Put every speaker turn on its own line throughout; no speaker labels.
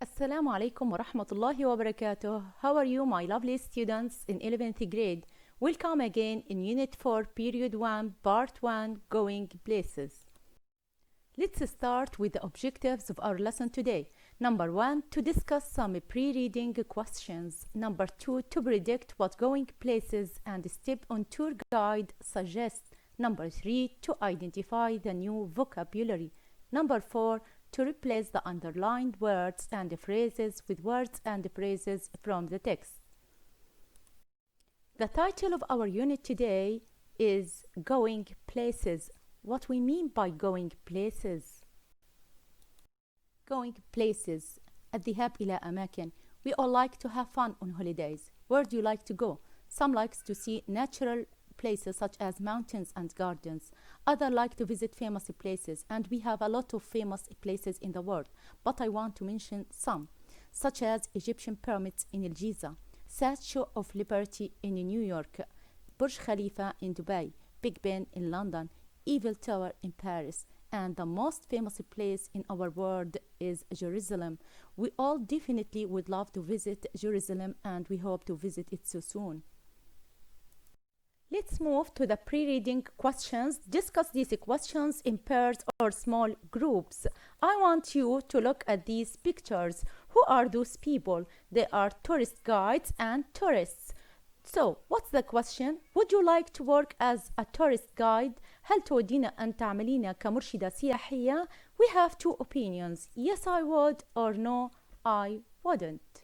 Assalamu alaikum wa rahmatullahi wa barakatuh. How are you, my lovely students in 11th grade? Welcome again in Unit 4, Period 1, Part 1, Going Places. Let's start with the objectives of our lesson today. Number 1, to discuss some pre-reading questions. Number 2, to predict what going places and step on tour guide suggests. Number 3, to identify the new vocabulary. Number 4, to replace the underlined words and phrases with words and phrases from the text. The title of our unit today is Going Places. What we mean by going places. Going places. الذهاب إلى أماكن. We all like to have fun on holidays. Where do you like to go? Some likes to see natural places such as mountains and gardens. Others like to visit famous places, and we have a lot of famous places in the world, but I want to mention some, such as Egyptian pyramids in Giza, Statue of Liberty in New York, Burj Khalifa in Dubai, Big Ben in London, Eiffel Tower in Paris, and the most famous place in our world is Jerusalem. We all definitely would love to visit Jerusalem, and we hope to visit it so soon. Let's move to the pre-reading questions. Discuss these questions in pairs or small groups. I want you to look at these pictures. Who are those people? They are tourist guides and tourists. So, what's the question? Would you like to work as a tourist guide? هل تودين أن تعملين كمرشدة سياحية? We have two opinions. Yes, I would, or no, I wouldn't.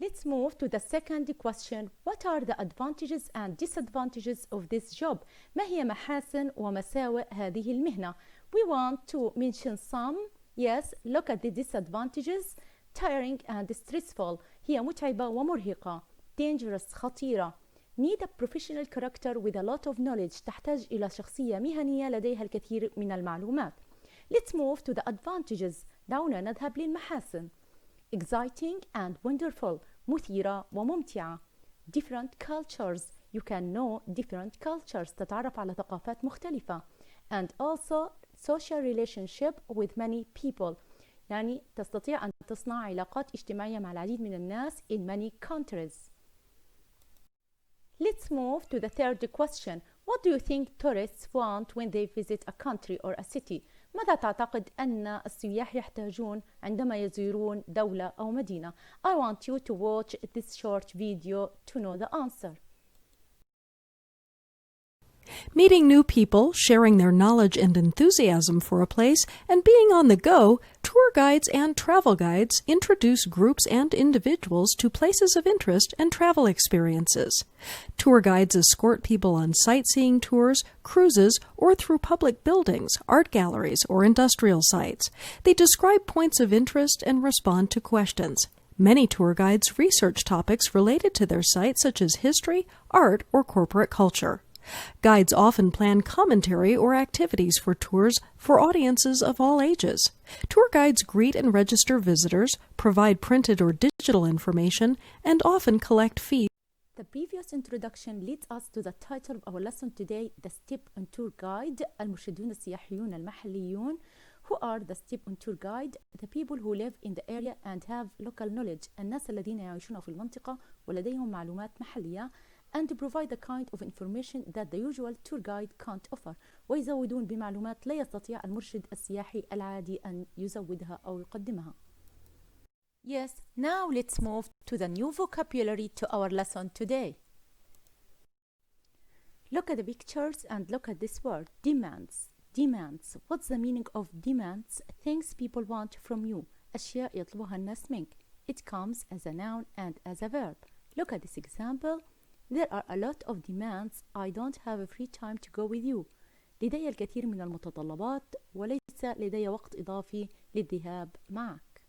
Let's move to the second question. What are the advantages and disadvantages of this job? ما هي محاسن ومساوئ هذه المهنة? We want to mention some. Yes, look at the disadvantages. Tiring and stressful. هي متعبة ومرهقة. Dangerous, خطيرة. Need a professional character with a lot of knowledge. تحتاج إلى شخصية مهنية لديها الكثير من المعلومات. Let's move to the advantages. دعونا نذهب للمحاسن. Exciting and wonderful. مثيرة وممتعة. Different cultures. You can know different cultures. تتعرف على ثقافات مختلفة. And also social relationship with many people. يعني تستطيع أن تصنع علاقات اجتماعية مع العديد من الناس in many countries. Let's move to the third question. What do you think tourists want when they visit a country or a city? ماذا تعتقد أن السياح يحتاجون عندما يزورون دولة أو مدينة? I want you to watch this short video to know the answer.
Meeting new people, sharing their knowledge and enthusiasm for a place, and being on the go, tour guides and travel guides introduce groups and individuals to places of interest and travel experiences. Tour guides escort people on sightseeing tours, cruises, or through public buildings, art galleries, or industrial sites. They describe points of interest and respond to questions. Many tour guides research topics related to their site such as history, art, or corporate culture. Guides often plan commentary or activities for tours for audiences of all ages. Tour guides greet and register visitors, provide printed or digital information, and often collect fees.
The previous introduction leads us to the title of our lesson today, The Step on Tour Guide. المرشدون السياحيون المحليون. Who are the Step on Tour Guide? The people who live in the area and have local knowledge. الناس الذين يعيشون في المنطقة ولديهم معلومات محلية. And provide the kind of information that the usual tour guide can't offer. ويزودون بمعلومات لا يستطيع المرشد السياحي العادي أن يزودها أو يقدمها. Yes, now let's move to the new vocabulary to our lesson today. Look at the pictures and look at this word, demands. Demands. What's the meaning of demands? Things people want from you. أشياء يطلبها الناس منك. It comes as a noun and as a verb. Look at this example. There are a lot of demands. I don't have a free time to go with you. لدي الكثير من المتطلبات وليس لدي وقت إضافي للذهاب معك.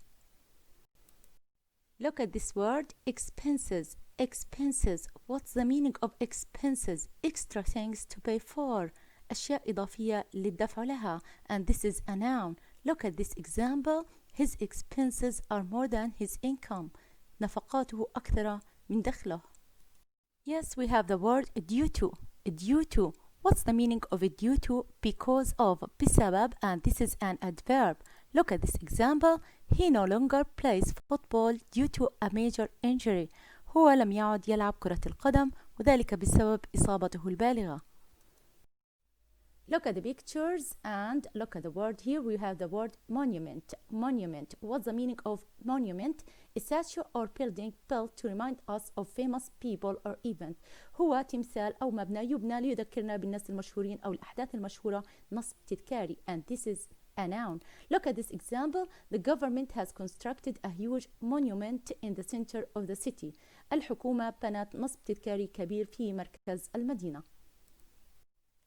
Look at this word, expenses. Expenses. What's the meaning of expenses? Extra things to pay for. أشياء إضافية للدفع لها. And this is a noun. Look at this example. His expenses are more than his income. نفقاته أكثر من دخله. Yes, we have the word due to. Due to. What's the meaning of due to? Because of, بسبب, and this is an adverb. Look at this example. He no longer plays football due to a major injury. هو لم يعد يلعب كرة القدم وذلك بسبب إصابته البالغة. Look at the pictures and look at the word here. We have the word monument. Monument. What's the meaning of monument? A statue or building built to remind us of famous people or event. هو تمثال أو مبنى يبنى ليذكرنا بالناس المشهورين أو الأحداث المشهورة نصب تذكاري. And this is a noun. Look at this example. The government has constructed a huge monument in the center of the city. الحكومة بنت نصب تذكاري كبير في مركز المدينة.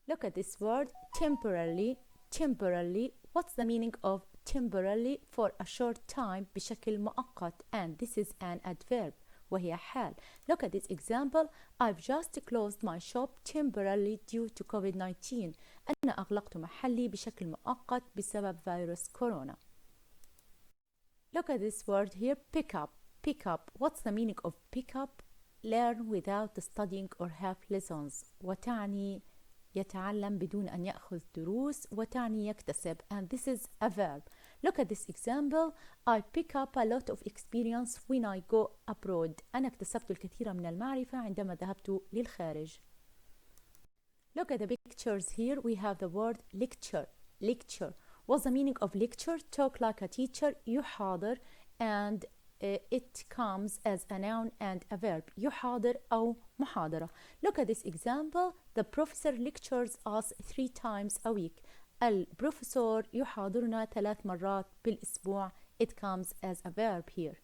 Look at this word temporarily. Temporarily. What's the meaning of temporarily? For a short time بشكل مؤقت. And this is an adverb. وهي حال. Look at this example. I've just closed my shop temporarily due to COVID-19. أنا أغلقت محلي بشكل مؤقت بسبب فيروس كورونا. Look at this word here. Pick up. Pick up. What's the meaning of pick up? Learn without studying or have lessons. وتعني يتعلم بدون أن يأخذ دروس وتعني يكتسب. And this is a verb. Look at this example. I pick up a lot of experience when I go abroad. أنا اكتسبت الكثير من المعرفة عندما ذهبت للخارج. Look at the pictures here. We have the word lecture. Lecture. What's the meaning of lecture? Talk like a teacher. يحاضر. And it comes as a noun and a verb. يحاضر أو محاضرة. Look at this example. The professor lectures us 3 times a week. البروفيسور يحاضرنا 3 مرات بالأسبوع. It comes as a verb here.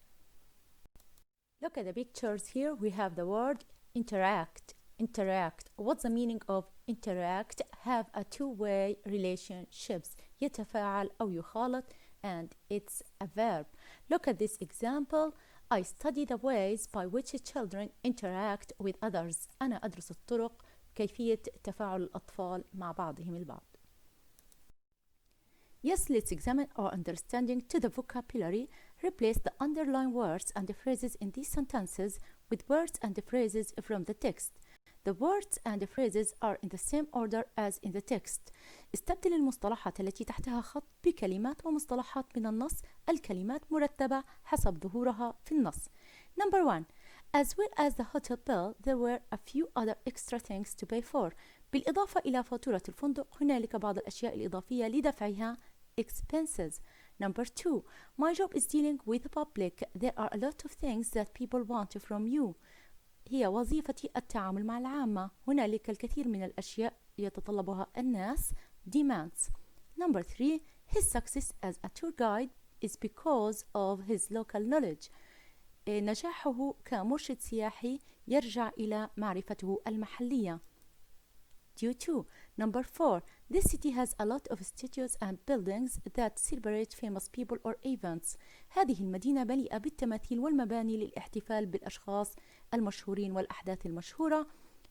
Look at the pictures here. We have the word interact. Interact. What's the meaning of interact? Have a two-way relationships. يتفاعل أو يخالط. And it's a verb. Look at this example. I study the ways by which children interact with others. أنا أدرس الطرق كيفية تفاعل الأطفال مع بعضهم البعض. Yes, let's examine our understanding to the vocabulary. Replace the underlined words and the phrases in these sentences with words and the phrases from the text. The words and the phrases are in the same order as in the text. استبدل المصطلحات التي تحتها خط بكلمات ومصطلحات من النص. الكلمات مرتبة حسب ظهورها في النص. Number 1. As well as the hotel bill, there were a few other extra things to pay for. بالإضافة إلى فاتورة الفندق هنالك بعض الأشياء الإضافية لدفعها expenses. Number 2. My job is dealing with the public. There are a lot of things that people want from you. هي وظيفتي التعامل مع العامة. هنالك الكثير من الأشياء يتطلبها الناس. Demands. Number 3. His success as a tour guide is because of his local knowledge. نجاحه كمرشد سياحي يرجع إلى معرفته المحلية. Due to. Number 4. This city has a lot of statues and buildings that celebrate famous people or events. هذه المدينة مليئة بالتماثيل والمباني للاحتفال بالأشخاص المشهورين والأحداث المشهورة.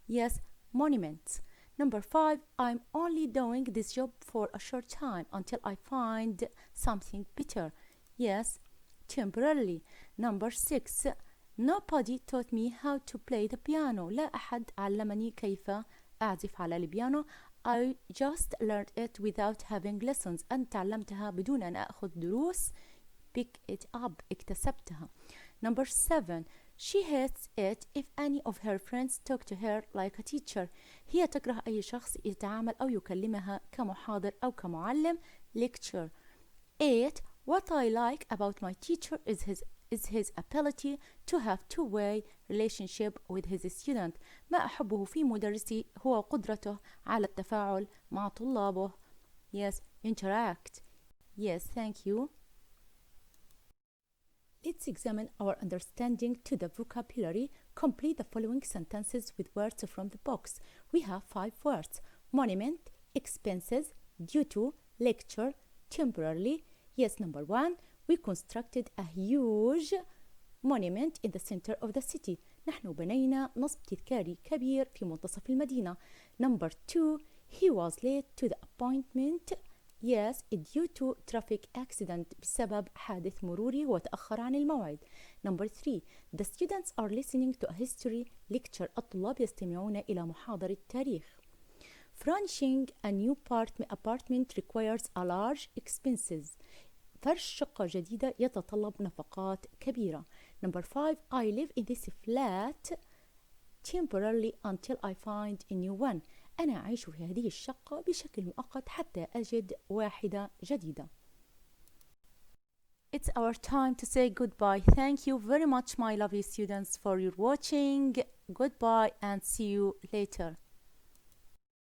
Yes, monuments. Number 5. I'm only doing this job for a short time until I find something better. Yes, temporarily. Number 6. Nobody taught me how to play the piano. لا أحد علمني كيف أعزف على البيانو. I just learned it without having lessons. أن تعلمتها بدون أن أخذ دروس. Pick it up. اكتسبتها. Number 7. She hates it if any of her friends talk to her like a teacher. هي تكره أي شخص يتعامل أو يكلمها كمحاضر أو كمعلم. Lecture. 8. What I like about my teacher is his ability to have two-way relationship with his student. ما أحبه في مدرسي هو قدرته على التفاعل مع طلابه. Yes, interact. Yes, thank you. Let's examine our understanding to the vocabulary. Complete the following sentences with words from the box. We have 5 words. Monument, expenses, due to, lecture, temporarily. Yes, number 1. We constructed a huge monument in the center of the city. نحن بنينا نصب تذكاري كبير في منتصف المدينة. Number 2. He was late to the appointment. Yes, due to traffic accident. بسبب حادث مروري وتأخر عن الموعد. Number 3. The students are listening to a history lecture. الطلاب يستمعون إلى محاضرة تاريخ. Furnishing a new apartment requires a large expenses. فرش شقة جديدة يتطلب نفقات كبيرة. Number 5. I live in this flat temporarily until I find a new one. أنا أعيش في هذه الشقة بشكل مؤقت حتى أجد واحدة جديدة. It's our time to say goodbye. Thank you very much, my lovely students, for your watching. Goodbye and see you later.